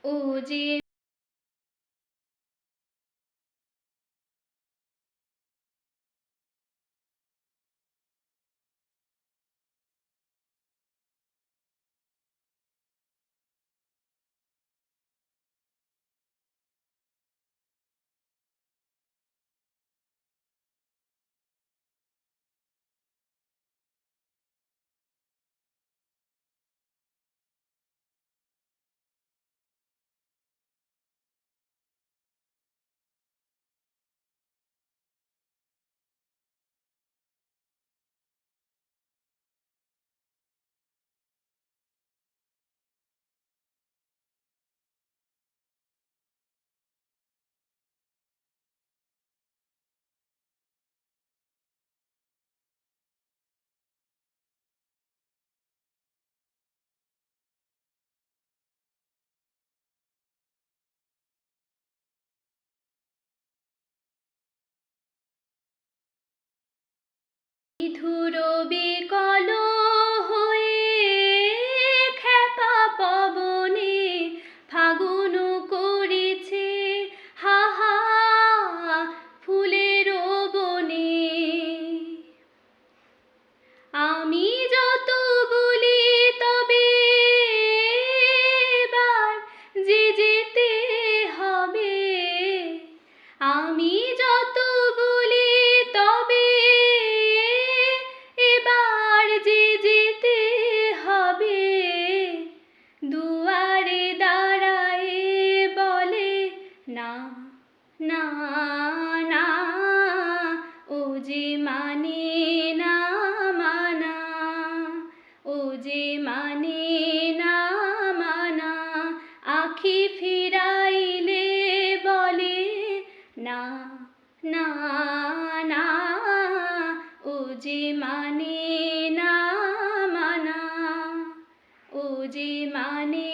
ও যে নিঠুর বিকল হয়ে খেপা পবনে ফাগুন করিছে হাহা ফুলের বনে। আমি যত বলি তবে এবার যে যেতে হবে, আমি যত বলি তবে এবার যে যেতে হবে। দুয়ারে দাঁড়ায় বলে না না না, ও যে মানে না মানা, ও যে মানে না মানা। আখি ফিরাইলে বলে না না না, ও যে মানে না মানা, ও যে মানে